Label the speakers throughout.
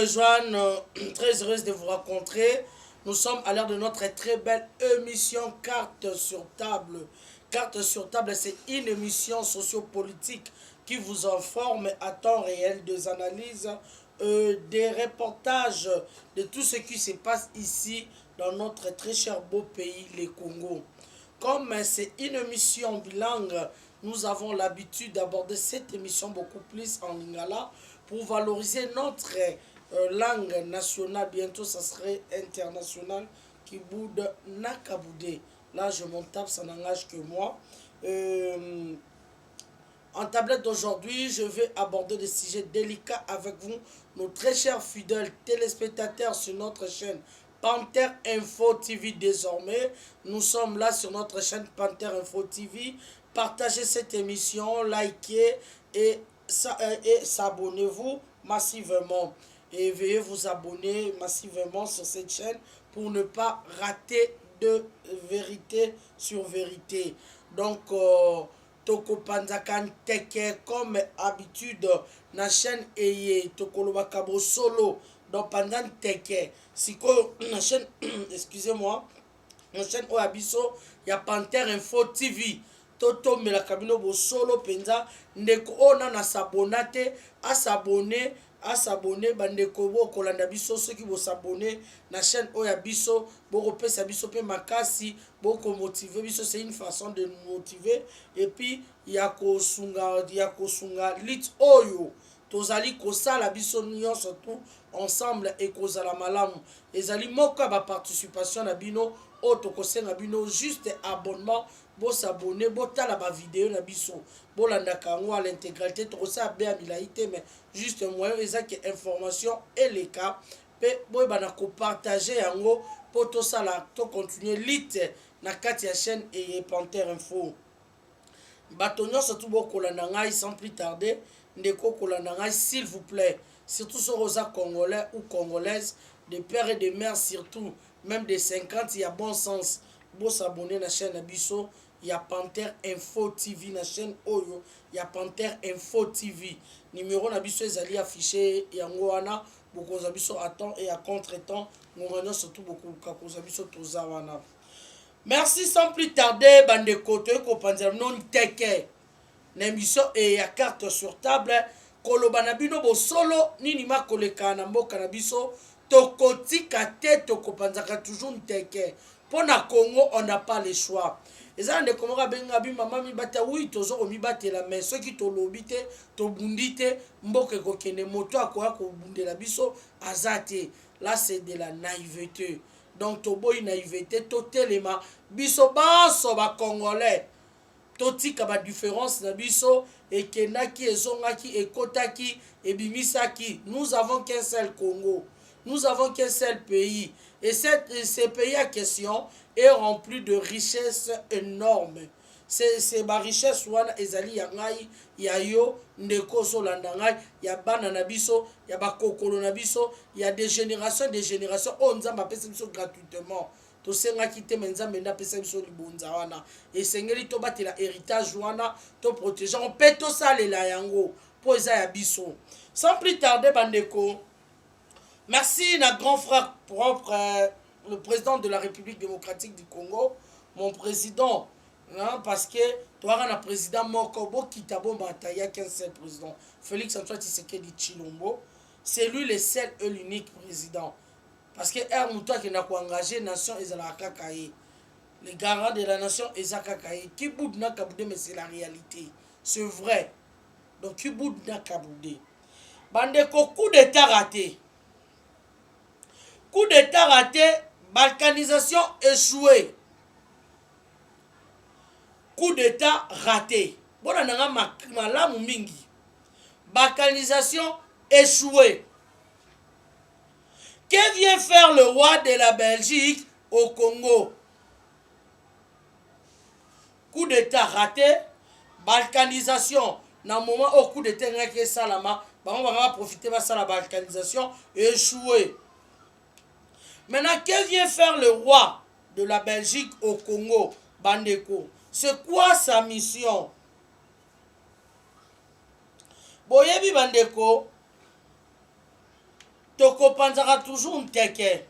Speaker 1: rejoindre, très heureuse de vous rencontrer. Nous sommes à l'heure de notre très belle émission Carte sur table. Carte sur table, c'est une émission sociopolitique qui vous informe à temps réel des analyses, des reportages de tout ce qui se passe ici dans notre très cher beau pays, le Congo. Comme c'est une émission bilingue, nous avons l'habitude d'aborder cette émission beaucoup plus en lingala pour valoriser notre langue nationale. Bientôt, ça serait international. Qui boude Nakaboudé. Là, je m'en tape, ça n'engage que moi. En tablette d'aujourd'hui, je vais aborder des sujets délicats avec vous, nos très chers fidèles téléspectateurs sur notre chaîne Panther Info TV désormais. Nous sommes là sur notre chaîne Panther Info TV. Partagez cette émission, likez et s'abonnez-vous massivement. Et veuillez vous abonner massivement sur cette chaîne pour ne pas rater de vérité sur vérité. Donc, Toko Panzakan Teke, comme habitude, na chaîne Eye, Toko Lobakabo Solo, donc pendant Teke, si na chaîne, excusez-moi, na chaîne Oabiso, il y a Panther Info TV. Toto me la cabino bo solo penza ndeko ona na sabonate a s'abonner bandeko bo kolanda biso ceux qui vont s'abonner na chaîne oya biso bo pesa biso pe makasi bo ko motiver biso, c'est une façon de nous motiver. Et puis ya ko sunga lit oyo tozali kosala biso nyonso tout ensemble et kozala malamu ezali moko ba participation na bino o tokosenga bino juste abonnement bo s'abonner bo tala ba vidéo na biso bo landa kango à l'intégralité tokosa be milaité mais juste moyen ezaki information et les cas pe bo bana ko partager yango po to sala to continuer lit na kati ya chaîne et Panther Info bato nyonso tout bo kolanda ngai sans plus tarder ndeko kolanda ngai s'il vous plaît, surtout sur rosa congolais ou congolaises de père et de mère, surtout même des 50, il y a bon sens bo s'abonner na chaîne Abisso. Il y a Panther Info TV na chaîne Oyo, il y a Panther Info TV numéro na biso ezali affiché yango wana beaucoup zabiso à temps et à contre-temps ngomano surtout beaucoup kako zabiso toza wana. Merci sans plus tarder bande kote ko panzer non teke na émission et ya carte sur table koloba na bino bo solo nini makoleka na mboka na biso tokotika te tokopanzaka toujours teke. Pour na Congo on n'a pas le choix. Eza nde komora benga bi mama mi bata oui tozo ko mi batela mais ceux qui to lobite to bundite mboka ko kene moto akoya ko bundela biso azate. Là c'est de la naïveté. Donc to boy naïveté to telema biso baso ba congolais. Totika ba différence na biso et kenaki ezongaki ekotaki ebimisaki. Nous avons qu'un seul Congo. Nous avons qu'un seul pays. Et ce pays en question est rempli de richesses énormes. C'est ma richesse wana ezali ya ngai ya yo ndeko so landa ngai ya bana na biso ya bakokolo na biso ya des générations on nzamba pesa biso gratuitement. Tosengaki te nzambe nda pesa biso libonza wana esengeli to batela héritage wana to protéger on peut to salela yango po eza ya biso. Sans plus tarder bandeko, merci na grand frère propre, le président de la République démocratique du Congo, mon président, hein, parce que toi un président Mokobo Kitabo Mataya qu'un seul président, Félix Antoine Tshisekedi Tshilombo, c'est lui le seul et l'unique président. Parce que Moutoua qui n'a pas engagé nation ezalaka kaye. Les garants de la nation ezaka kaye. Qui bout na kaboudé mais c'est la réalité. C'est vrai. Donc qui bout na kaboudé. Bandeko coup d'état raté. Coup d'état raté, balkanisation échouée. Coup d'état raté. Bona nanga malamu mingi. Balkanisation échouée. Que vient faire le roi de la Belgique au Congo? Coup d'état raté, balkanisation. Dans le moment où coup d'état est salama, on va profiter de la balkanisation et échouer. Maintenant, que vient faire le roi de la Belgique au Congo, Bandeko? C'est quoi sa mission? Boyebi Bandeko, tokopanzaka toujours nteke.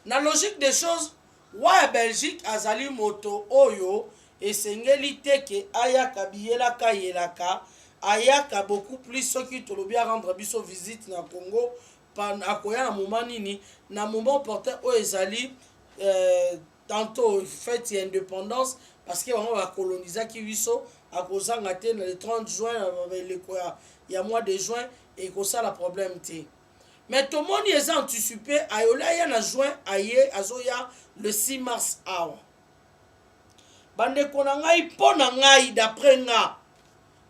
Speaker 1: Na logique des choses, wa Belgique azali moto oyo esengeli teke ayaka biyelaka yelaka ayaka beaucoup plus soki tolobi rendre biso visite na Congo akoya na moment nini na moment porteur oyo ezali tantôt fête ya indépendance parce que bango bakolonisaki biso akozanga te na le 30 juin eleko ya mois de juin ekosala problème te. Mais tout le monde est anticipé. Ayola ya na juin aye azoya le 6 mars awa. Bande kona ngai pona ngai d'après nga.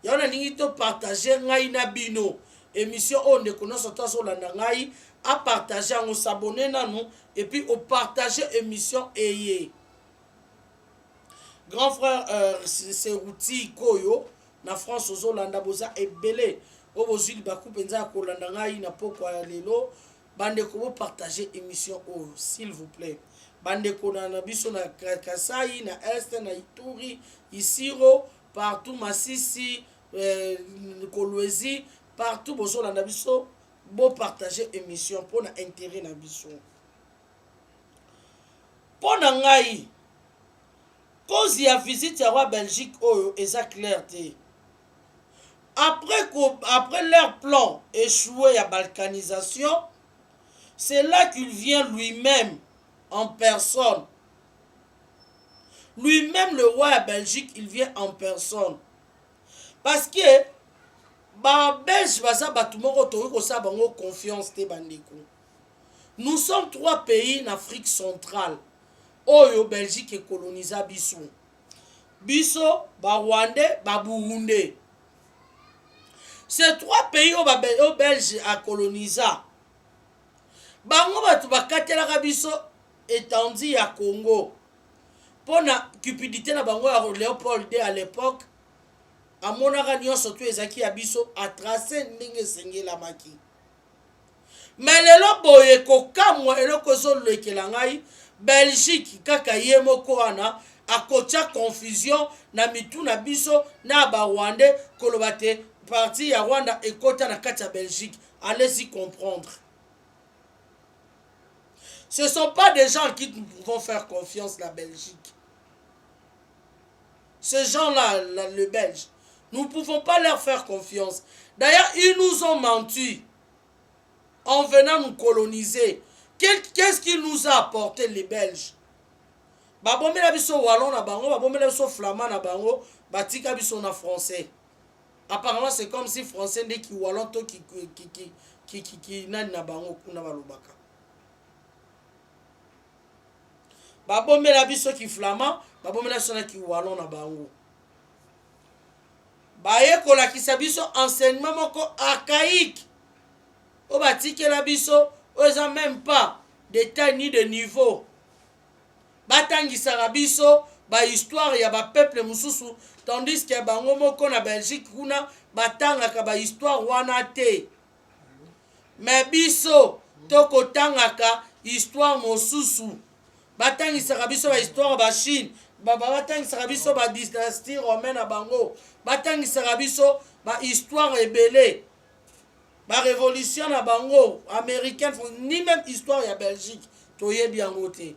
Speaker 1: Yana ningi to partager ngai na bino. Émission on de kono sota so landa ngai a partager on s'abonner na nous et puis au partager émission eye. Grand frère c'est Routi Koyo na France aux Hollanda boza ebele. Obozili baku penza kolanda ngai na poko ya lelo bande ko partager émission oh s'il vous plaît bande ko na biso na Kasai na Est na Ituri Isiro partout Masisi Kolwezi partout bozolanda biso bo partager émission pour na intérêt na biso pour na ngai cause ya visite ya wa Belgique oyo eza clair te. Après leur plan échoué à balkanisation, c'est là qu'il vient lui-même en personne. Lui-même, le roi de Belgique, il vient en personne. Parce que, Belge, confiance. Nous sommes 3 pays en Afrique centrale. Oyo Belgique est colonisé biso. Biso, Rwandais, Burundi. Ces 3 pays au Belge a colonisé. Bango batu bakatelaka biso étendue ya Congo. Pour la cupidité na bango ya Léopold II à l'époque, amonaka nyonso to ezaki ya biso a tracé ndenge sengela maki. Mais lelo boye kokamwa eloko zolekela ngai Belgique kaka ye moko wana akotia confusion na mitu na biso na ba Rwandais kolobate parti ya Rwanda et kota na kati ya Belgique. Allez-y comprendre. Ce ne sont pas des gens qui nous pouvons faire confiance la Belgique. Ces gens-là, le Belge, nous ne pouvons pas leur faire confiance. D'ailleurs, ils nous ont menti en venant nous coloniser. Qu'est-ce qu'ils nous a apporté les Belges? Babomela biso wallon na bango, babomela biso flamand na bango, batika biso na français. Apparemment, c'est comme si français n'est qui wallon to qui nani na bango kuna balobaka. Babomela biso ki flamand, babomela biso na ki wallon na bango. Baye kolakisa biso enseignement moko archaïque. O batikela biso, oza même pas de taille ni de niveau. Batangisaka biso ba histoire ya ba peuple mususu tandis que bango moko na Belgique kuna batangaka ba histoire wana te. Mais biso toko tangaka histoire mosusu. Batangisaka biso ba histoire ba Chine, batangisaka biso ba dynastie romaine na bango, batangisaka biso ba histoire ebele. Ba révolution na bango américaine ni même histoire ya Belgique toyebi yango te.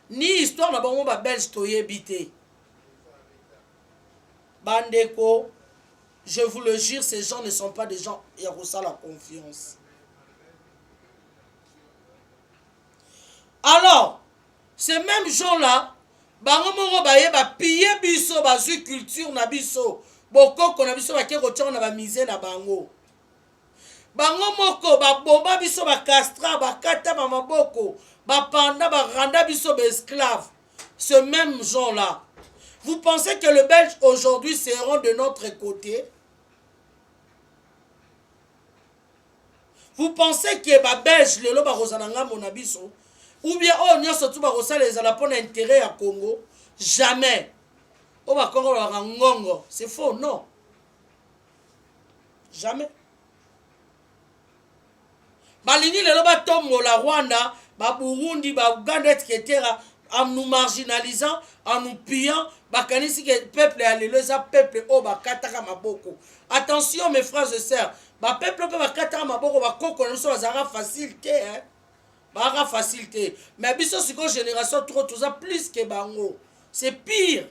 Speaker 1: Ni histoire na bango ba Belge toyebi te. Bandeko, je vous le jure, ces gens ne sont pas des gens qui reçoivent la confiance. Alors, ces mêmes gens-là, bango moko baye ba piller biso ba zu culture na biso. Bokoko na biso bake kotia na ba misé na bango. Bango moko ba bomba biso ba castra ba kata ba maboko, ba panda ba randa biso ba esclave. Ce même gens-là. Vous pensez que les Belges aujourd'hui seront de notre côté? Vous pensez que les Belges lelo ba rozananga mona biso ou bien oh nyoso tu ba rosala les ala pour intérêt à Congo? Jamais. Oh ba Congo ba ngongo, c'est faux, non. Jamais. Balingi lelo ba tombo la Rwanda, ba Burundi, ba Uganda etc. En nous marginalisant, en nous pillant, bakanisi que peuple a lelo za peuple oh ba kataka maboko. Attention mes frères et sœurs, ba peuple pe bakata maboko bakoko na biso bazara facilité hein bazara facilité mais biso siko génération trop toza plus que bango c'est pire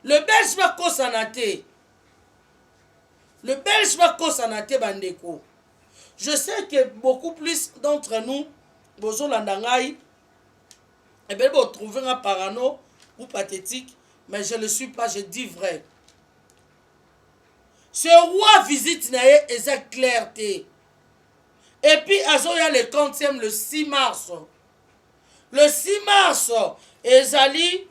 Speaker 1: le belge va kosanaté le belge va kosanaté bandeko je sais que beaucoup plus d'entre nous bozo landangai et bien vous trouvez un parano ou pathétique mais je ne suis pas je dis vrai. Ce roi visite naye eza clarté. Et puis azoya le 40e le 6 mars. Le 6 mars ezali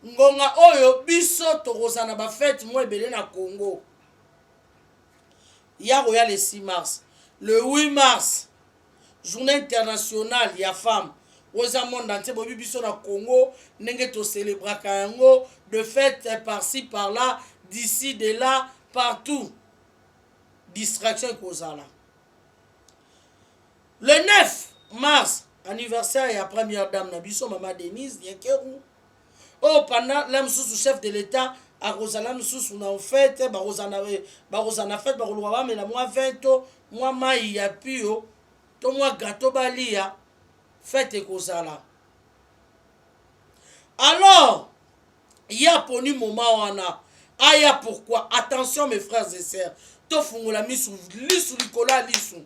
Speaker 1: ngonga oyo biso tokozana ba fête mo ebele na Congo. Ya le 6 mars. Le 8 mars journée internationale ya femme. Oza monde entier bobi biso na Congo ndenge to célébraka yango de fête par-ci par-là d'ici de là partout. Distraction kozala. Le 9 mars, anniversaire et première dame Nabiso, Maman Denise, Nyekeru. Oh, pendant l'âme sous chef de l'État, à Rosalam sous on a fait, Barosana fait, Baroloa, mais la moi 20 ans, moi maï a pu, to moi gâteau balia, fête et kozala. Alors, il y a pour nous moment où on a. Aya pourquoi? Attention mes frères et sœurs. Tofungola misu lisu likola lisu.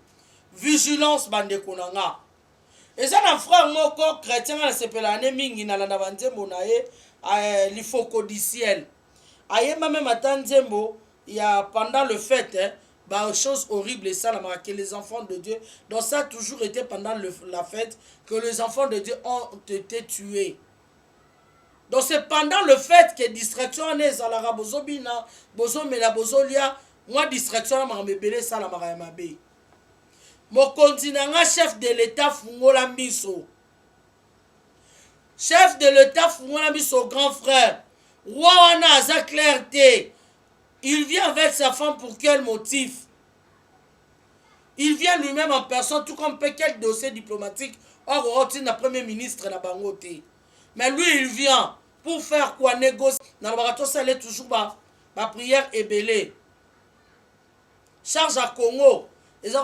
Speaker 1: Vigilance bande konanga. Et ça na frère moko chrétien na sepela ane mingi na landa banzembo na ye l'ifo codiciel. Aye même matin nzembo il y a pendant le fête bah chose horrible et ça là que les enfants de Dieu donc ça a toujours été pendant la fête que les enfants de Dieu ont été tués. Donc c'est pendant le fait que distraction est à la bozobina, bozomela bozolia, moi distraction m'a mebele ça la mara mabe. Mon continent chef de l'État fungola miso. Chef de l'État fungola miso grand frère. Roi wana aza clarté. Il vient avec sa femme pour quel motif? Il vient lui-même en personne tout comme quel dossier diplomatique. Or on a premier ministre na bangote. Mais lui il vient pour faire quoi négocier dans le barato ça est toujours ma prière est belée charge à Congo ils ont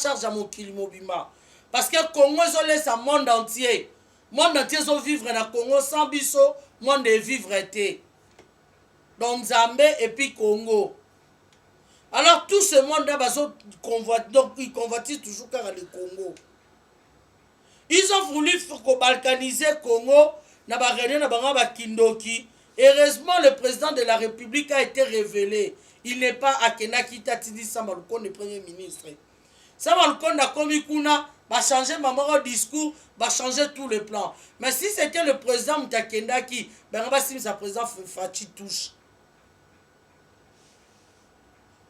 Speaker 1: charge à Mokili Mobimba parce que Congo ils laisse à monde entier ils vivre dans Congo sans biso monde de vivre été donc Zambé et puis Congo alors tout ce monde là donc ils convoitent toujours car le Congo ils ont voulu balkaniser Congo na ba rené na banga ba kindoki. Heureusement le président de la République a été révélé. Il n'est pas Akenaki Tatidi Samaluko le premier ministre. Samaluko na komi kuna ba changer maman discours, ba changer tout le plan. Mais si c'était le président Mtakendaki, ben ba sim sa président Fachi touche.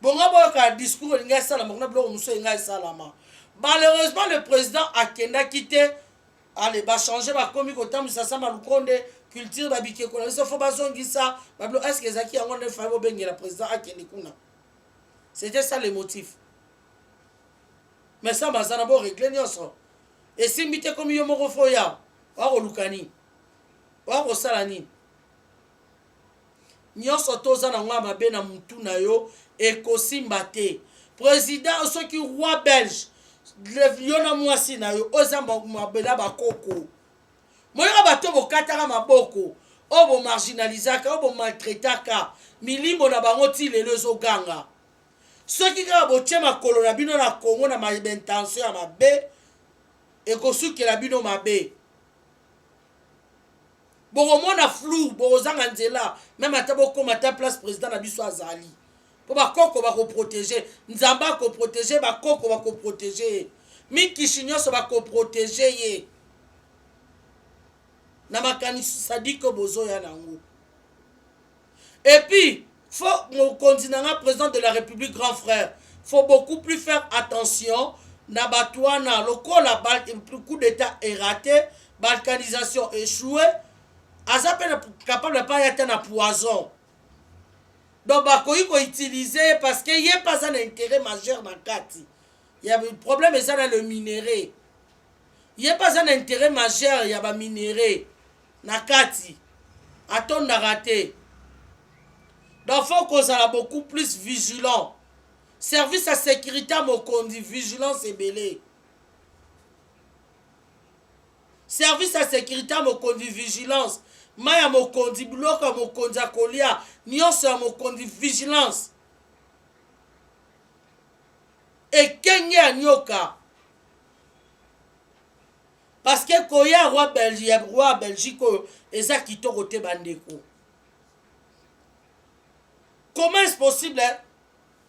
Speaker 1: Bonga boka discours nga sala mona blo muso nga salama. Malheureusement le président Akendaki te allez ba changer ba komi ko tamisa sama lukonde culture ba bike ko so fo ba zongisa ba blo est-ce que zaki yango ne fa bo bengela président akeni kuna. C'était ça le motif. Mais ça bazana bo régler nyonso. Et si mbite komi yo moko fo ya wa ko lukani. Wa ko salani. Nyonso toza na ngwa mabe na mutu na yo e kosimba te. Président soki roi belge yona mwasi na yo oza mabela bakoko moyaka bato bokataka maboko obo marginalisaka obo maltraitaka milimo na bango ti lelo ezoganga soki kaka botie makolo na bino na Congo na intention ya mabe ekosukela bino mabe bokomona flou bokozanga nzela même ata bokoma ta place président na biso azali po bakoko bakoprotéger nzamba koprotéger bakoko bakoprotéger miki nyonso bakoprotéger ye na makanisi sadiko bozoya nango. Et puis faut mon continent président de la République grand frère faut beaucoup plus faire attention na batwana lokola coup d'état est raté balkanisation échoué azape capable de pas être na poison. Donc bakoyi ko utiliser parce que y a pas un intérêt majeur dans kati. Il y a un problème ça dans le minerai. Il y a pas un intérêt majeur il y a ba minerai na kati. Attends raté. Donc faut qu'on soit beaucoup plus vigilant. service à sécurité à mokondi vigilance ebele service à sécurité à mokondi vigilance maya mokondi biloko ya mokondi akolia nyonso ya mokondi vigilance ekenge ya nyoka parce que koya roi Belgique oyo eza kitoko te bandeko. Comment est-ce possible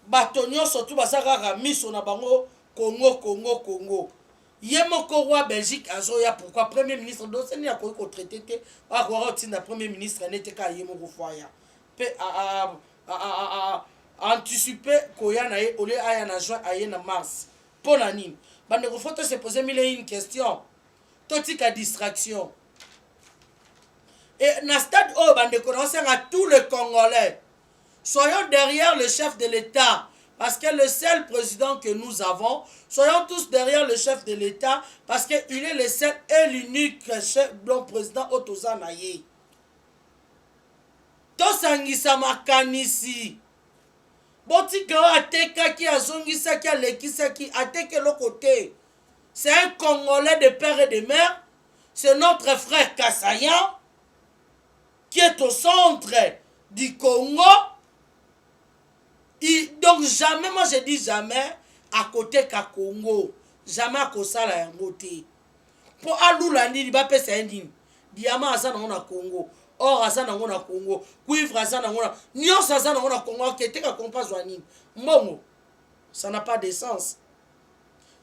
Speaker 1: bato nyonso tu baza kaka miso na bango Congo ye moko roi Belgique azoya pourquoi premier ministre doseni akoki kotraité te akoka otinda premier ministre nete ka ye moko foya mpe anticiper koya na ye ole aya na juin aye na mars mpo na nini bandeko faut se poser mille une question totika distraction et na stade oyo bandeko naosenga tous les Congolais soyons derrière le chef de l'État parce que le seul président que nous avons, soyons tous derrière le chef de l'État parce qu'il est le seul et l'unique chef donc président Otozanaye. Tosangisa makanisi. Botika atekaki azongisaki alekisaki ateke le côté. C'est un Congolais de père et de mère. C'est notre frère Kassayan qui est au centre du Congo. Donc jamais, moi je dis jamais à côté ka Congo, jamais à kosala yango te. Pour alula ndi ba pesa ndini. Diamant azana na Congo, or azana na Congo, cuivre azana na nyonso azana na Congo kete ka kompazwa nini. Mbongo. Ça n'a pas de sens.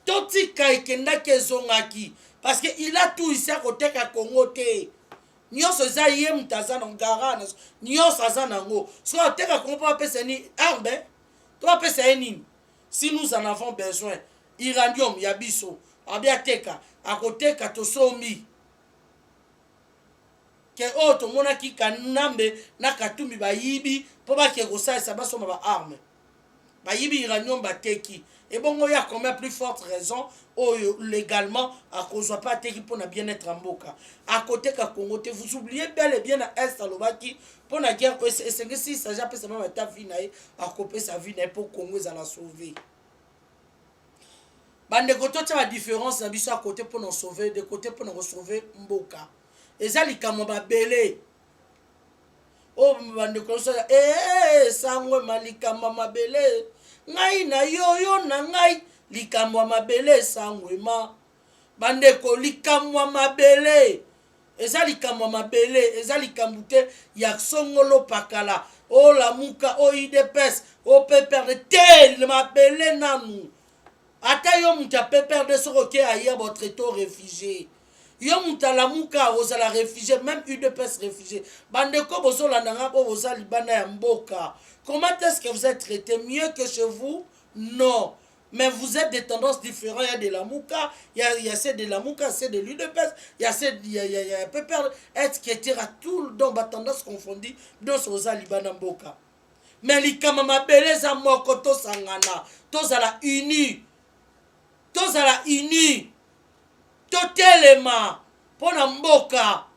Speaker 1: Toti ka ikenda kezongaki parce que il a tout ici à côté ka Congo te. Nyonso za ye mutazana ngara nyonso azana ngo. So teka kompa pesa ni arbe. Toi, si nous en avons besoin, iranium, yabiso, abiateka, akoteka, tosomi. Que autre, monaki kanambe, nakatumi ba yibi, poba ke rosa et sabaso ma arme. Ba yibi iranium bateki. Et bon, il y a combien plus forte raison, légalement, à cause de pas teki pour bien être en boca. À côté ka Congo, vous oubliez bel et bien à Est, à l'Obaki, pour la guerre, c'est que si ça j'appelle ça même ta vie, à couper sa vie, pour Congo, à la sauver. Bande koto tu la différence, na biso à côté pour nous sauver, de côté pour nous sauver Mboka. Et ça, les kamaba belé. Oh, bande koto, sangwe malikama mabele. Ngai na yo na ngai likamwa mabele sangwema bandeko likamwa mabele eza likamwa mabele eza likambute ya songolo pakala o la muka o idepes o peperde tel mabele nanu ata yo muta peperde soroke ayer votre to réfugié yo muta la muka ozala réfugié même udepes réfugié bandeko bozola nanga bo bozali bana ya mboka. Comment est-ce que vous êtes traité mieux que chez vous? Non. Mais vous êtes des tendances différentes. Il y a de la mouka, il y a celle de la mouka, c'est de l'huile de pêche, il y a celle, il y a peu perdre, être qui tire tout le don, tendance confondue, dans ce Liban Mboka. Mais les kamama beleza moko to sangana, to zala uni, to telema, pona mboka,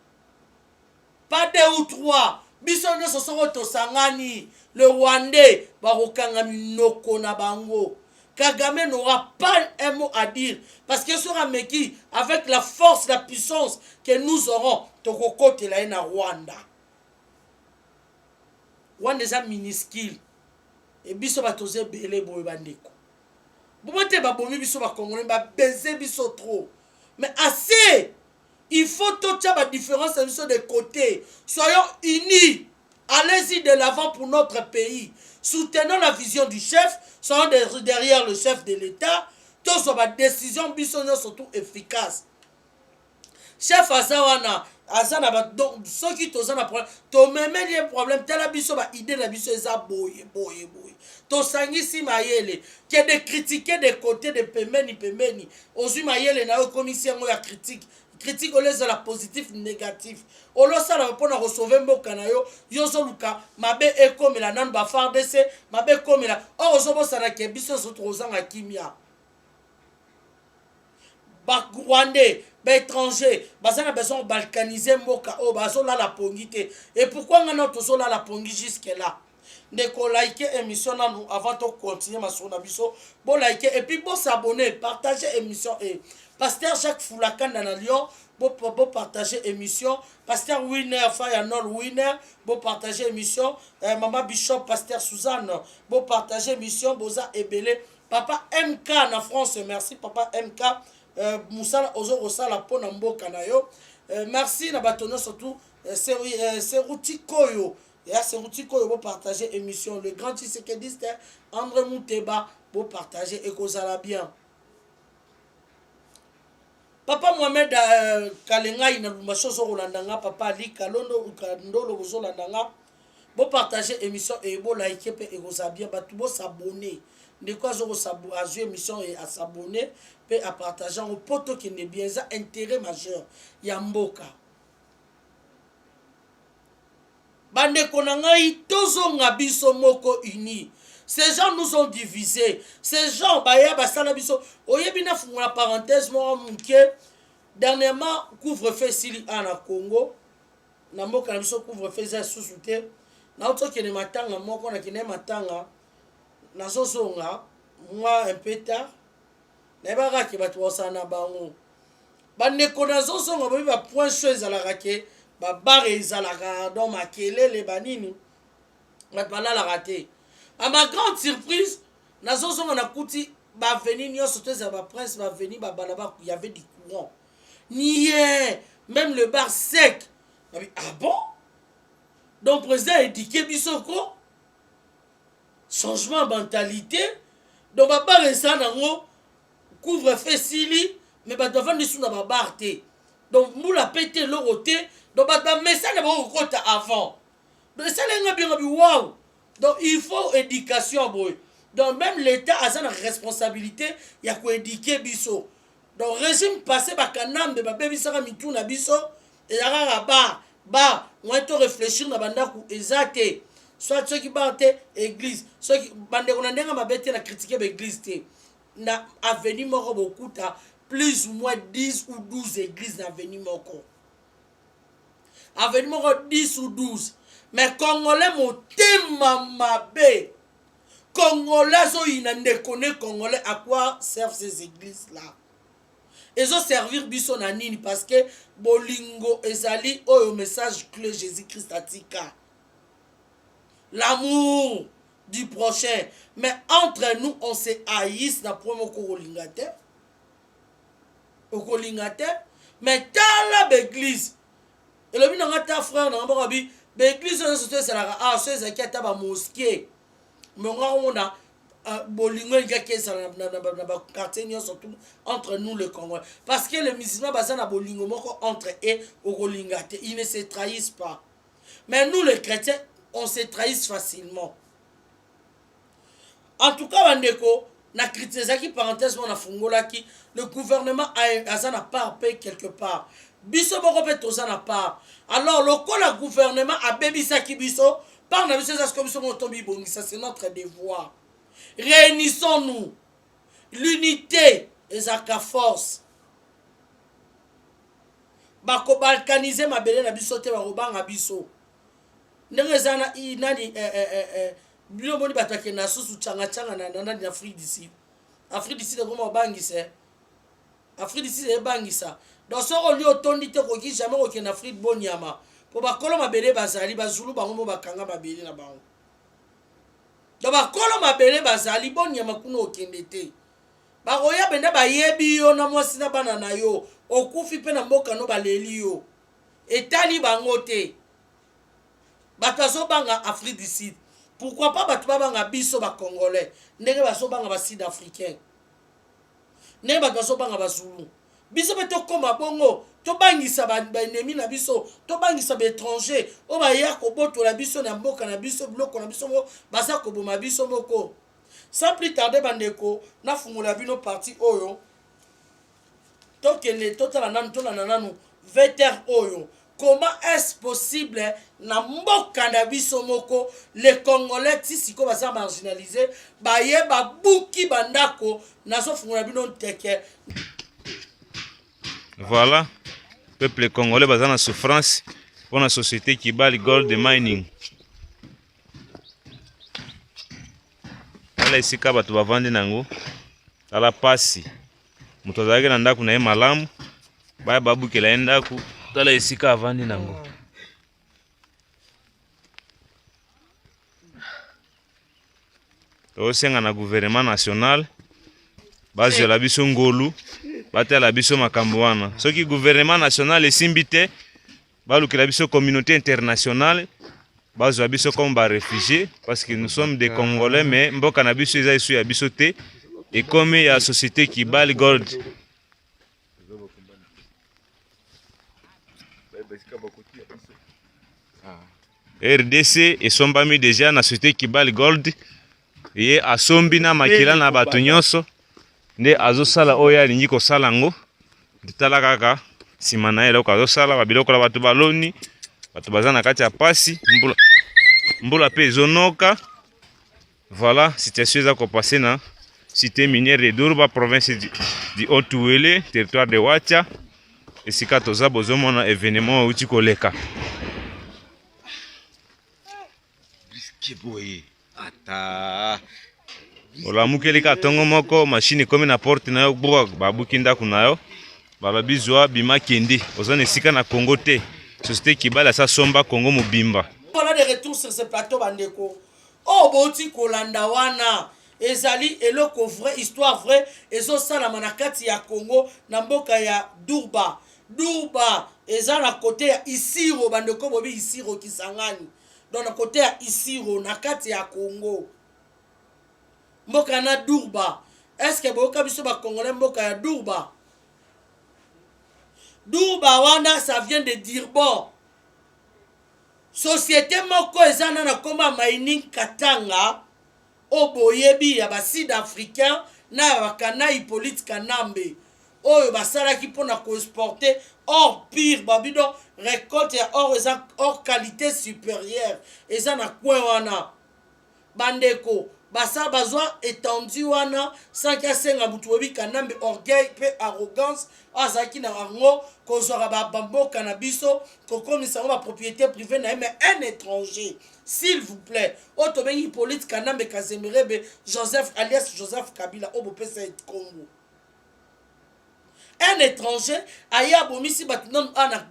Speaker 1: pas deux ou trois. Biso nyonso soko tosangani le Rwandais barokanga minoko na bango. Kagame n'aura pas un mot à dire parce que sera meki avec la force, la puissance que nous aurons tokokote la na Rwanda. Rwanda est minuscule et biso batoze belé boye bandeko. Bomote ba bomi biso ba congolais ba baiser biso trop. Mais assez. Il faut toute la différence de côté. Soyons unis. Allez-y de l'avant pour notre pays. Soutenons la vision du chef. Soyons derrière le chef de l'État. Tous les décisions sont surtout efficaces. Chef Azawana, donc ceux qui ont un problème, tu même un problème, tu as idée de biso eza boye. To sangisi mayele, qui est de critiquer des côtés de pemeni. Ozu mayele na yo commission ya critique. Critique au lieu de la positif négatif. Au lieu de ça, on a recevé mboka na yo, yozo luka, mabe eko mela nan ba fardese, mabe ko mela. Oh ozobo sana ke biso so trozanga kimia. Ba Rwandais, ba étranger, bazana besoin balkaniser mboka, oh bazo la pongité. Et pourquoi on a tozo la pongi jusque là? ndeko like émission nanu avant de continuer ma son abiso bon like et puis bon s'abonner partager émission et pasteur Jacques Foulakan dans Lyon bon partager émission pasteur Winner Fayanol Winner bon partager émission maman Bishop pasteur Suzanne bon partager émission Boza Ebele papa MK na France merci papa MK Moussa Ozo Rosala po na mboka na yo merci na batono surtout c'est Routi Koyo. Et c'est Routi Koyo pour partager émission. Le grand Tshisekedi, André Mouteba pour partager et kozala bien. Papa Mohamed Kalenga ina lumasho zo rolandanga papa Ali Kalondo Kandolo zo landanga pour partager émission et bo like et kozala bien batu bo s'abonner. De quoi zo s'abonner émission et à s'abonner et à partager au poto qui n'est bien ça intérêt majeur ya mboka. Bande konangai tozonga biso moko uni. Ces gens nous ont divisés. Ces gens baya basala biso. Oyebina fu la parenthèse mo munke. Dernièrement couvre-feu sili na Congo. Na mboka na biso couvre-feu za susute. Na auto kene matanga moko na kene matanga. Na zozonga moi un peu tard. Na ba ki batu osana bango. Bande konazo zonga ba point chose à la rake. Bar ezalaka dans makele les banini matbala la raté à ma grande surprise nazo na kuti ba venir nyoso teza ba prince ba venir ba balaba il y avait du courant nié même le bar sec ah bon donc président édiqué bisoko changement de mentalité donc ba bar eza nango couvre-feu sili mais ba doivent ne sous na ba bar té donc moula pété le roté donc mais ça ne va pas avant donc ça n'est bien wow donc il faut éducation boy donc même l'état a sa responsabilité il y a quoi éduquer biso donc régime passé ba kanambe ba bebi saka mitu na biso et ya ba on to réfléchir na banda ku ezate soit ceux qui battent église ceux qui bande on ndenga mabete na critiquer l'église té na avenir moko beaucoup ta plus ou moins 10 ou 12 églises na avenir moko avec 10 ou 12 mais congolais motema mabe congolais zo inande connaît congolais à quoi servent ces églises là ils ont servir biso na nini parce que bolingo ezali oyo message clé Jésus-Christ atika l'amour du prochain mais entre nous on se haïs na promo ko lingate okolingate mais tala l'église et le bina ngata frère na ngaba bi l'église na sote sala ah so ezaki ata ba mosquée mais on a bolingo ngaki sala na ba quartier nyo surtout entre nous le Congo parce que les musulmans basa na bolingo moko entre eux okolingate ils ne se trahissent pas mais nous les chrétiens on se trahisse facilement en tout cas bandeko na critiquezaki parenthèse na fungola ki le gouvernement a na part paye quelque part biso boko pe toza na part alors le gouvernement a bebisaki biso par na biso ça comme biso motombi bongisa c'est notre devoir réunissons-nous l'unité ezaka force bako balkaniser mabele na biso te barobanga biso ndenge zana nani bilo boni batake na susu changa na Afrique d'ici Afrique d'ici de comment bangisa Afrique d'ici de bangisa donc so on lui otondi te ko ki jamais ko en Afrique bonyama po bakolo mabele bazali bazulu bango mo bakanga mabele na bango donc bakolo mabele bazali bonyama kuno okende te baroya benda bayebi yo na mwasi na bana na yo okufi pe na mboka no baleli yo etali bango te batazo banga Afrique du Sud pourquoi pas batu banga biso ba congolais ndenge baso banga ba sud africain ndenge baso banga ba zulu biso beto koma bongo to bangisa ba ennemi na biso to bangisa ba étranger o ba ya ko boto la biso na mboka na biso bloko na biso mo basa ko boma biso moko sans plus tarder bandeko na fungula bino parti oyo to kende totala nanu to na nanu veter oyo. Comment est-ce possible na mboka na biso moko les Congolais tisiko basa marginalisé baye ba buki bandako nazo fungula bino teke.
Speaker 2: Voilà, peuple congolais basa na souffrance pour la société qui bat le gold mining. tala esika bato bavandi nango tala pasi moto azalaki na ndako na ye malamu baya babukela ye ndako tala esika avandi nango tosenga na gouvernement national bazwela biso ngolu batala biso makambo wana soki gouvernement national esimbi te balukela biso communauté internationale bazwa biso comme ba réfugiés parce que nous sommes des Congolais mais mboka na biso eza isu ya biso te et comme ya société Kibali Gold RDC esombami déjà na société Kibali Gold ye asombi na makila na bato nyonso nde azosala oyo alingi kosala ngo tala kaka nsima na ye eloko azosala babiloko na bato baloni bato baza na kati ya pasi mbula pe ezonoka voilà situation eza kopase na cité minière de Durba province du Haut-Uele territoire de Wacha esika toza bozomona événement outi koleka
Speaker 3: ata
Speaker 2: olamukelika tongo moko machine ekomi na porte na yo babuki ndako na yo balobi zwa bima kende oza na esika na Congo te société Kibali asa somba Congo mobimba.
Speaker 1: Voilà des retours sur ce plateau bandeko. Oh boti kolanda wana ezali eloko vrai histoire vrai ezo sala manakati ya Congo na mboka ya Durba. Durba eza na côté ya Isiro bandeko bobi Isiro Kisangani. Dans le côté ya Isiro na kati ya Congo. Mboka na Durba. Est-ce que boka biso ba Congolais mboka ya Durba? Durba wana ça vient de Durban. Société moko ezana na koma mining Katanga oboyebi ya ba Sud-Africain na bakana Hippolyte Kanambe oyo basalaki pona ko exporter or pire babido récolte ya or eza or qualité supérieure ezana coin wana bandeko basa bazwa étendu wana sans kasenga mutu obi Kanambe orgueil pe arrogance azaki na rango kozora ba bamboka na biso kokomisa ba propriété privée na mais un étranger s'il vous plaît otobengi Hippolyte Kanambe Kazemirebe Joseph alias Joseph Kabila obopesa Congo un étranger aya bomisi batnon ana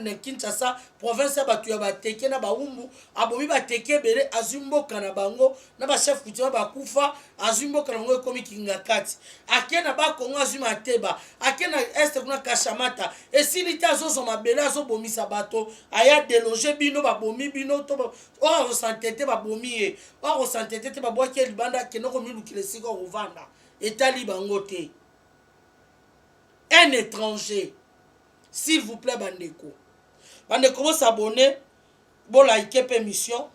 Speaker 1: na Kinshasa province batu ya bateke na baumbu abomi bateke bele azumboka na bango na ba chef coutumier bakufa azumboka na bango komi kingakati akena ba Kongo azuma teba akena est kuna kashamata esilita azozo mabele azobomisa bato aya déloger bino babomi bino to o santete babomi e o santete te babwaki libanda kenoko milukile siko rovanda etali bango te. Un étranger, s'il vous plaît, bandeko. Bandeko, vous s'abonner, vous likez permission,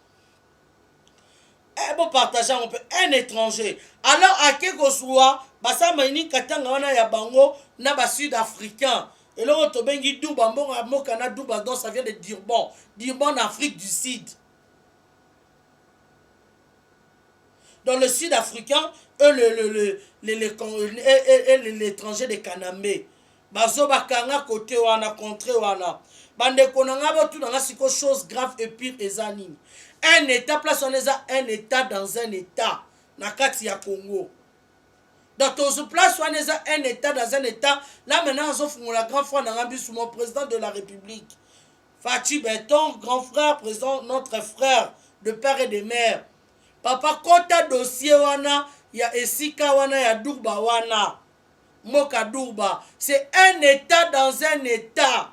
Speaker 1: et vous partagez un peu. Un étranger. Alors, à quelque soit, basa maini katanga wana ya bango na ba sud-africain. Et là, on bengi Durban, bon, Canada, Durban, donc ça vient de Durban. Durban, Afrique du Sud. Dans le sud-africain, eux, l'étranger de Kanambe. Bazo bakanga côté wana, contre wana. Bande konanga ba tout dans la chose grave et pire ezanini. Un état place on un état dans un état. Nakati ya Congo. Dans ton place on un état dans un état. Là maintenant on offre la grand frère Nangambi sous mon président de la République. Fati Beton, grand frère, président, notre frère de père et de mère. Papa kota dossier wana ya esika wana ya Durba wana moka Durba c'est un état dans un état.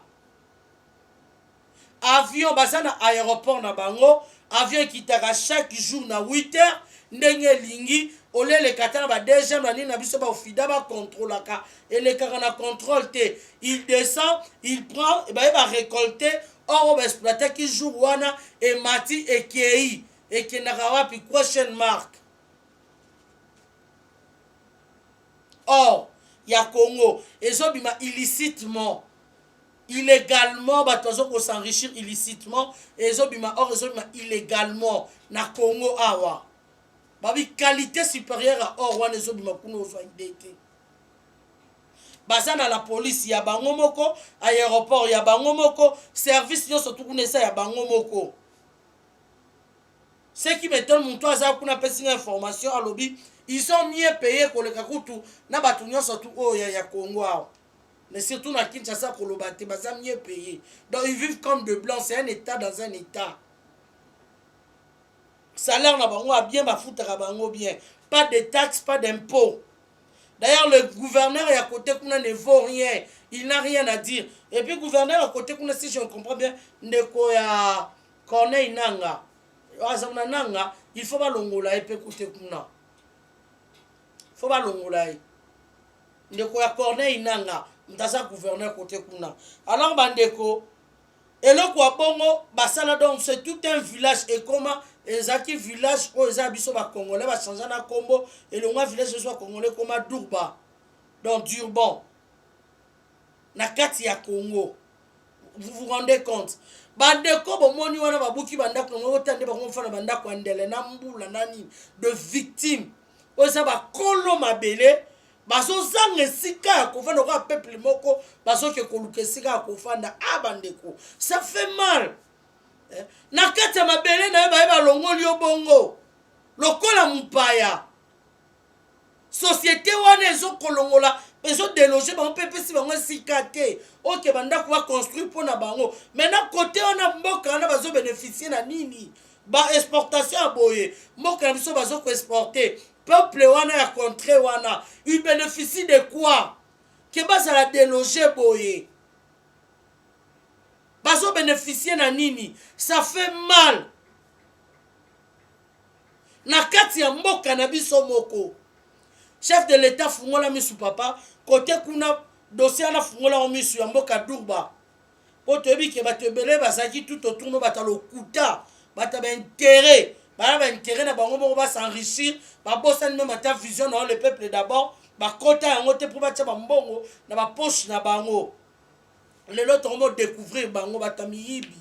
Speaker 1: Avion basana aéroport na bango avion kitaka chaque jour na 8h ndenge lingi olele katana ba deuxième na nini na biso ba ofida ba contrôlaka et le na contrôle te il descend il prend et ba récolter or ba exploiter qui jour wana et mati et kei et qui n'a pas pu prochaine marque. Or, il y a Congo, et ont illicitement, illégalement, ils s'enrichir illicitement, et ils ont illégalement, na Congo awa. Babi qualité supérieure à or, wan ils ont kuno soindete. Bazana la police, ya bango moko, aéroport, ya bango moko, service yo surtout kunesa ya bango moko. Ce qui m'étonne, mon toit, ça, qu'on appelle une information à lobby, ils sont mieux payés que les Kakutu, n'a pas tout surtout au ya Congo. Mais surtout dans Kinshasa, pour le battre, ils sont mieux payés. Donc ils vivent comme de blancs, c'est un état dans un état. Salaire n'a pas bien, ma foutre bien. Pas de taxes, pas d'impôts. D'ailleurs, le gouverneur à côté ne vaut rien. Il n'a rien à dire. Et puis, le gouverneur à côté, si je comprends bien, Ndeko ya Corneille Nanga. Il faut pas l'ongola et puis écouter kuna. Il faut pas l'ongola. Ndeko ya Corneille Nanga. Ndasa gouverneur côté kuna. Alors, Bandeko, et là, quoi, bongo, basala donc, c'est tout un village. Et comment, ezaki village, où les abisso ba congolais, va changer na combo, et le village, ce soit congolais, comme Durba. Donc, Durban. Nakati ya Congo. Vous vous rendez compte? Bandeko, bon, moni wana babuki bandako, otande ba ngofana bandako andele, na mbula, nani, de victimes. Oza ba kolo mabele, baso zang esika ya kofanda kwa peuple moko baso ke koluka esika ya kofanda abandeko ça fait mal na kati ya mabele na ye bayeba longoli yo bongo lokola mupaya société wana ezokolongola ezodeloge bango mpe epesi bango esika te oke bandako baconstruire mpo na bango maintenant kote wana mboka wana bazobénéficie na nini ba-exportation ya boye mboka na biso bazokoexporte peuple wana ya contré wana il bénéficie de quoi ke bazala déloger boye bazo bénéficier na nini ça fait mal na kati ya mboka na biso moko chef de l'état fungola misu papa côté kuna dossier na fungola misu ya mboka Durba po toyebi ke bato ebele bazaki tout autour no batalo kuta bata ba intérêt ba intérêt na bango moko ba s'enrichir ba bosani même ata vision na le peuple d'abord ba kota yango te pour batia ba mbongo na ba poche na bango lelo tomo découvrir bango batamiyibi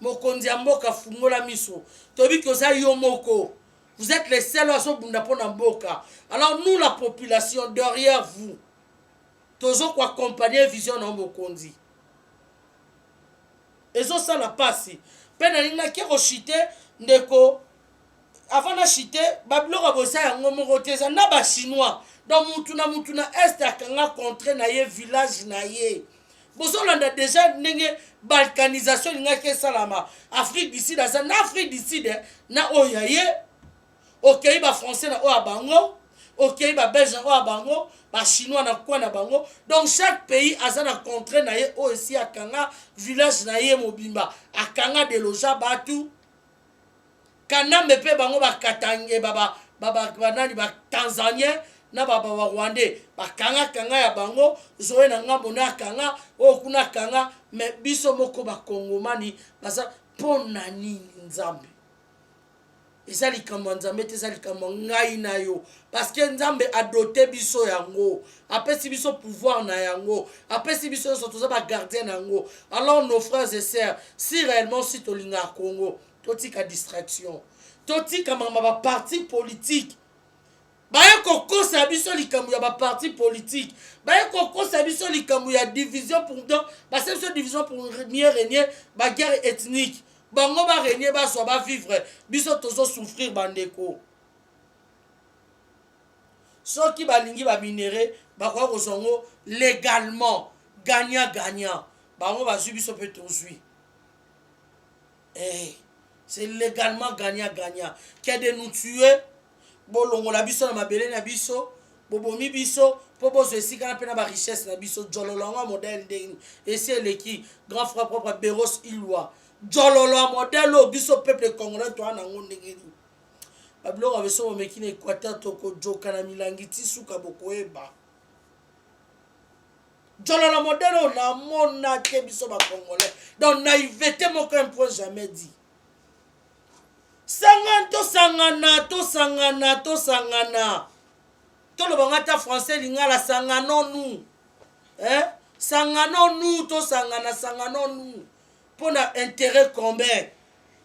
Speaker 1: mokonzi ya mboka fungola miso toyebi ke oza yo moko vous êtes les seuls à sobunda po na mboka alors nous la population derrière vous tozo ko accompagner vision na mokonzi ezo sala pasi pena ninga ke rochite ndeko avant na chite babiloko bosa yango moko teza na ba chinois donc mutu na est akanga contre na ye village na ye bozolanda déjà ndenge balkanisation ninga ke salama Afrique du Sud aza na Afrique du Sud na oya ye okay ba français na oya bango okay ba belge na oya bango ba chinois na kwa na bango donc chaque pays aza na contre na ye aussi akanga village na ye mobimba akanga de loja batu kanambe pe bango bakatange baba nani ba tanzanien na baba wa rwandais bakanga kanga ya bango zoe na ngambo na kanga o kuna kanga me biso moko ba kongomani basa pona nini nzambe ezali kama nzambe te ezali kama ngai na yo parce que nzambe a doté biso yango apesi biso pouvoir na yango apesi biso so toza ba gardien yango alors nos frères et sœurs si réellement si tolinga Congo totika distraction totika mama ba parti politique baye kokosa biso likambo ya ba parti politique baye kokosa biso likambo ya division pour donc ba biso division pour mieux régner ba guerre ethnique bango ba régner ba so ba vivre biso tozo souffrir bandeko soki balingi ba minerai ba kwa kozongo légalement gagnant bango ba biso pe tozui c'est légalement gagnant qui de nous tuer bolongo la biso na mabele na biso bobomi biso po bozo esika na pena ba richesse na biso jololonga modèle de essayer leki grand frère propre Béros Ilwa jololo modèle o biso peuple congolais to na ngondengeli bablo ba so meki na Équateur to ko joka na milangi tisuka bokoeba jololo modèle o na mona ke biso ba congolais donc naïveté moko un point jamais dit sangana tolo bangata français lingala sangano nous sangano nous to sangano nous pona intérêt commun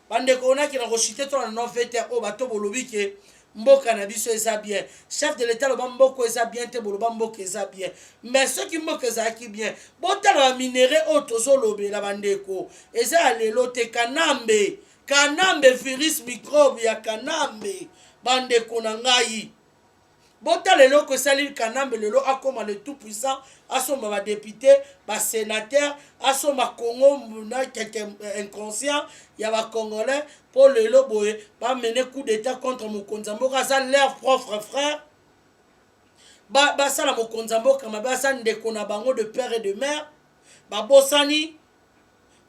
Speaker 1: bande ko na ki na rochité to na novete o bato bolobi ke mboka na biso eza bien chef de l'état lo bamboko eza bien te boloba mboka eza bien mais ceux qui mboka eza ki bien botala ba minerai o tozo lobela bande ko eza lelo te kanambe kanambe virus microbe ya kanambe bande konangai bota lelo ko sali kanambe lelo akoma le tout puissant asoma ba député ba sénateur asoma Congo na quelqu'un inconscient ya ba congolais pour lelo boye ba mener coup d'état contre Mokonzamboka ça leur propre frère ba sala Mokonzamboka ba sa ndeko na bango de père et de mère ba bosani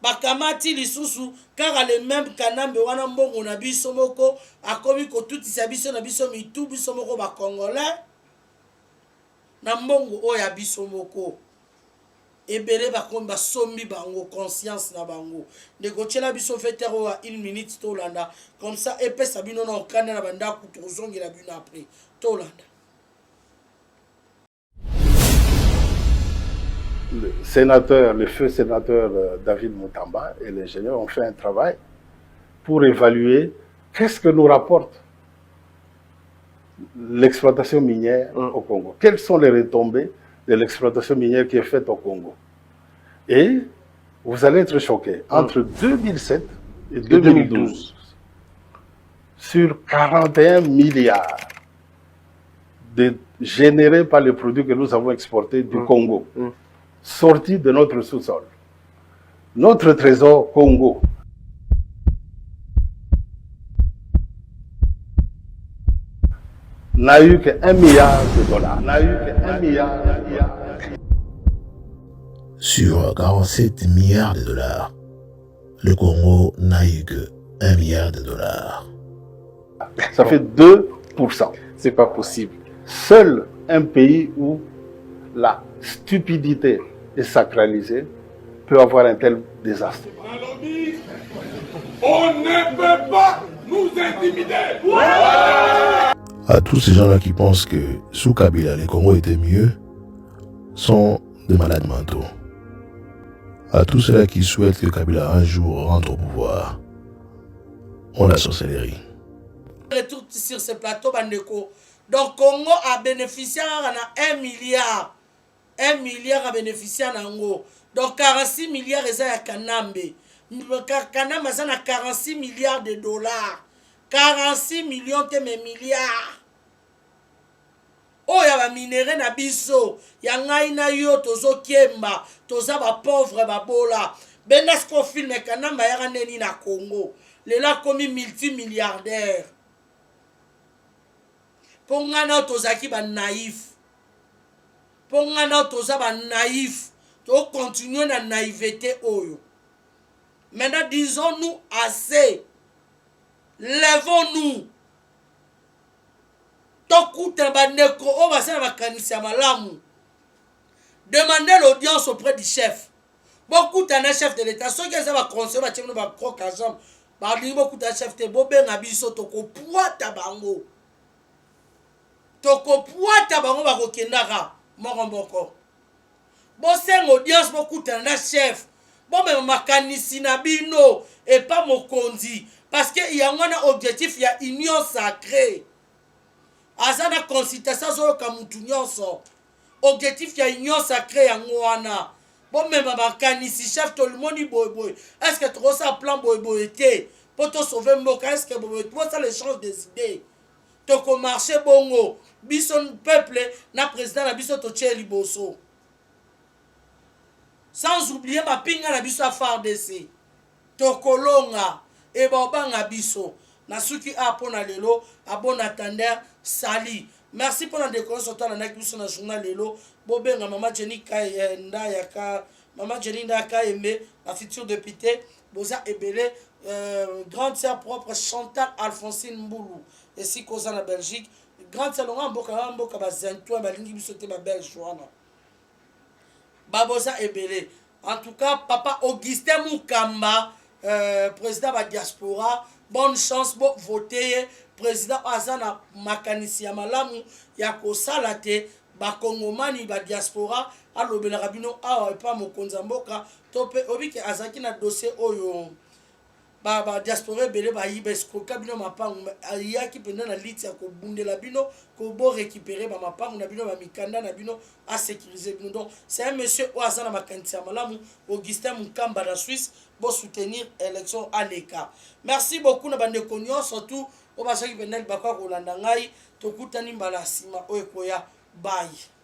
Speaker 1: bakamati lisusu kaka le même kanambe wana mbongo na biso moko akomi kotutisa biso na biso mitu biso moko ba congolais na mbongo oya biso moko ebele bakomi basombi bango conscience na bango ndeko tshela biso fetere oya 1 minute tolanda comme ça epesa bino na okanda na bandako tozongela bino après tolanda.
Speaker 4: Le sénateur, le feu sénateur David Moutamba et l'ingénieur ont fait un travail pour évaluer qu'est-ce que nous rapporte l'exploitation minière au Congo. Quelles sont les retombées de l'exploitation minière qui est faite au Congo. Et vous allez être choqués. Entre 2007 et 2012, sur 41 milliards générés par les produits que nous avons exportés du Congo, sortis de notre sous-sol. Notre trésor Congo n'a eu que 1 milliard de dollars.
Speaker 5: Sur 47 milliards de dollars, le Congo n'a eu que 1 milliard de dollars.
Speaker 4: Ça fait 2%.
Speaker 3: C'est pas possible.
Speaker 4: Seul un pays où la stupidité est sacralisée peut avoir un tel désastre.
Speaker 6: On ne peut pas nous intimider.
Speaker 5: À tous ces gens-là qui pensent que sous Kabila, le Congo était mieux, sont des malades mentaux. À tous ceux-là qui souhaitent que Kabila un jour rentre au pouvoir, on la sorcellerie.
Speaker 1: Retour sur ce plateau, Bandeko. Donc, Congo a bénéficié de 1 milliard. 1 milliard a bénéficié de Congo. Donc, 46 milliards est à Kanambe. Kanambe a 46 milliards de dollars. 46 millions de milliards. Oh, il y a des minéraux na biso. Il y a des yo tozo kiemba. Toza ba pauvre ba bola. Benasko film Kanambe ya neni na Congo. Lela komi multimilliardaire. Pour ngana tozaki ba naïf. Pour ngana toza ba naïf. To continuer na naïveté oyo. Maintenant disons-nous assez. Lèvons-nous. Tokuta bandeko o basana makanisi ya malamu. Demandez l'audience auprès du chef. Beaucoup de chef de l'État. Ceux qui ont conseillé ba tchemno ba croc à jambe. Ba li beaucoup de chef te bobe na biso toko puata bango. Toko puata bango ba kokendaka moko. Bon c'est audience beaucoup de chef. Bon mais makanisi na bino et pas mokonzi parce que il y a un objectif, il y a union sacrée. Azana consultation sur kamutu nyonso. Objectif il y a union sacrée ya ngwana. Bon même makanisi chef tout le monde boy. Est-ce que tu ça plan boy été pour te sauver mboka est-ce que boy ça l'échange des idées. Toko marché bongo bison peuple na président na biso to tcheli boso. Sans oublier ma pinga na biso a FARDC. Tokolonga e bobanga biso. Na suki a pona lelo a bon attendeur sali. Merci pour la décoration sur la biso na journal lelo. Bobenga mama Jenny Kayenda yaka mama Jenny Ndaka aimé la future députée Boza Ebele grande sœur propre Chantal Alphonsine Mboulou et si causa na Belgique grande sœur longa mboka bazentwa balingi biso te ba belge wana. Babosa Ebele. En tout cas, papa Augustin Moukamba, président de la diaspora, bonne chance pour voter. Président Azana Makanisi Yamalamu, Yako Salate, Bakongomani, la diaspora, allo Belarabino, ah, et pas Mokonzamboka, Tope, Obi, Azaki na dossier Oyo. ba diaspora belé ba yiba escroquer bino mapangu ayaki pendant na liti ya ko bundela bino ko bo récupérer ba mapangu na bino ba mikanda na bino à sécuriser bino. Donc c'est un monsieur au azana makanti ya malamu Augustin Mukamba na Suisse pour soutenir élection à l'écart. Merci beaucoup na bande konyo surtout au basaki pendant ba kwa kolanda ngai tokutani mbala sima oyekoya bye.